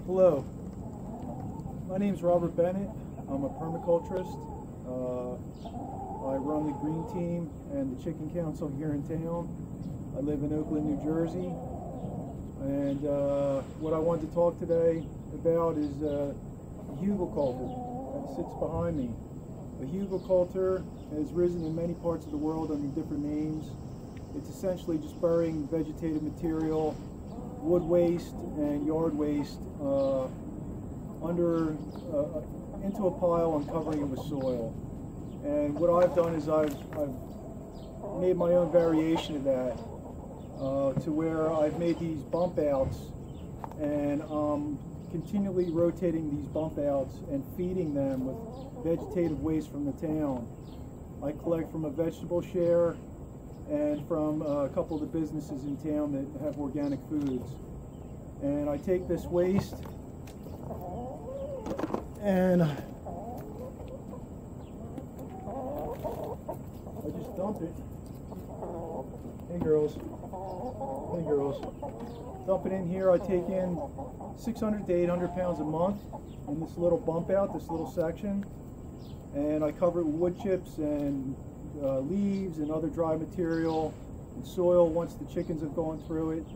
Hello, my name is Robert Bennett. I'm a permaculturist. I run the green team and the chicken council here in town. I live in Oakland, New Jersey. And what I wanted to talk today about is the hugelkultur that sits behind me. The hugelkultur has risen in many parts of the world under different names. It's essentially just burying vegetative material, wood waste and yard waste into a pile and covering it with soil. And what I've done is I've made my own variation of that to where I've made these bump outs, and continually rotating these bump outs and feeding them with vegetative waste from the town. I collect from a vegetable share and from a couple of the businesses in town that have organic foods. And I take this waste and I just dump it. Hey girls. Hey girls. Dump it in here. I take in 600 to 800 pounds a month in this little bump out, this little section. And I cover it with wood chips and leaves and other dry material and soil once the chickens have gone through it.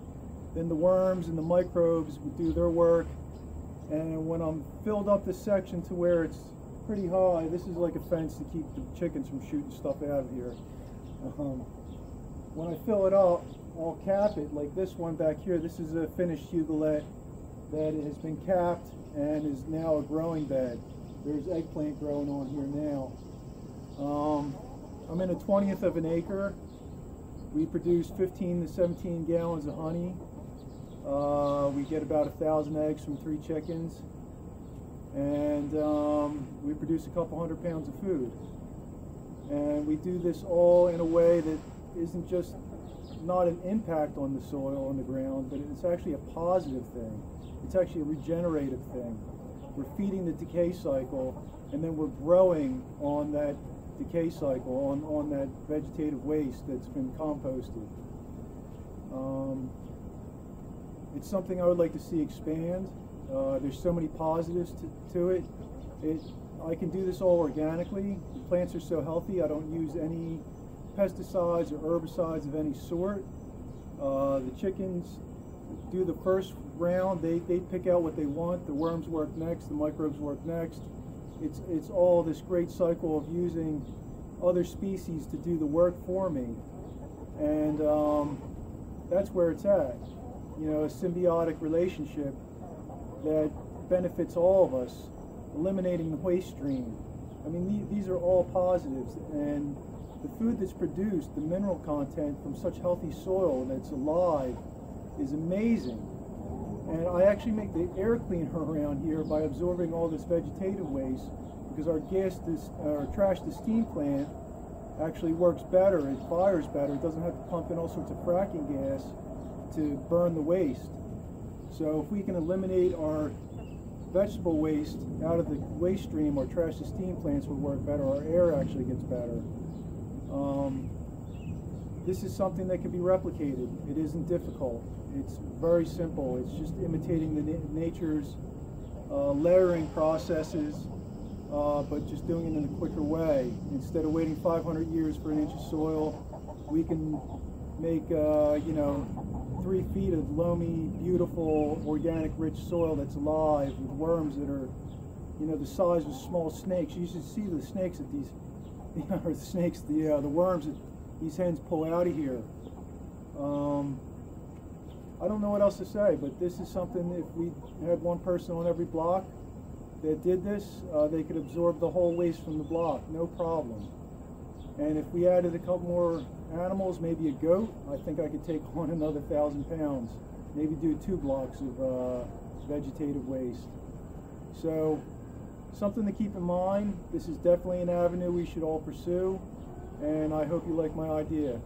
Then the worms and the microbes would do their work. And when I'm filled up this section to where it's pretty high, this is like a fence to keep the chickens from shooting stuff out of here. When I fill it up, I'll cap it like this one back here. This is a finished hugulette that has been capped and is now a growing bed. There's eggplant growing on here now. I'm in a 1/20th of an acre. We produce 15 to 17 gallons of honey. We get about 1,000 eggs from 3 chickens, and we produce a couple hundred pounds of food. And we do this all in a way that isn't just not an impact on the soil, on the ground, but it's actually a positive thing. It's actually a regenerative thing. We're feeding the decay cycle, and then we're growing on that decay cycle, on that vegetative waste that's been composted. It's something I would like to see expand. There's so many positives to it. I can do this all organically. The plants are so healthy. I don't use any pesticides or herbicides of any sort. The chickens do the first round. They pick out what they want. The worms work next. The microbes work next. It's all this great cycle of using other species to do the work for me. And that's where it's at. You know, a symbiotic relationship that benefits all of us, eliminating the waste stream. I mean, these are all positives, and the food that's produced, the mineral content from such healthy soil that's alive, is amazing. And I actually make the air cleaner around here by absorbing all this vegetative waste, because our trash to steam plant actually works better. It fires better. It doesn't have to pump in all sorts of fracking gas to burn the waste. So if we can eliminate our vegetable waste out of the waste stream, our trash to steam plants will work better. Our air actually gets better. This is something that can be replicated. It isn't difficult. It's very simple. It's just imitating the nature's layering processes, but just doing it in a quicker way. Instead of waiting 500 years for an inch of soil, we can make 3 feet of loamy, beautiful, organic, rich soil that's alive with worms that are, the size of small snakes. You should see the snakes that these, or the snakes, the worms that these hens pull out of here. I don't know what else to say, but this is something, if we had one person on every block that did this, they could absorb the whole waste from the block, no problem. And if we added a couple more animals, maybe a goat, I think I could take on another 1,000 pounds. Maybe do 2 blocks of vegetative waste. So, something to keep in mind. This is definitely an avenue we should all pursue, and I hope you like my idea.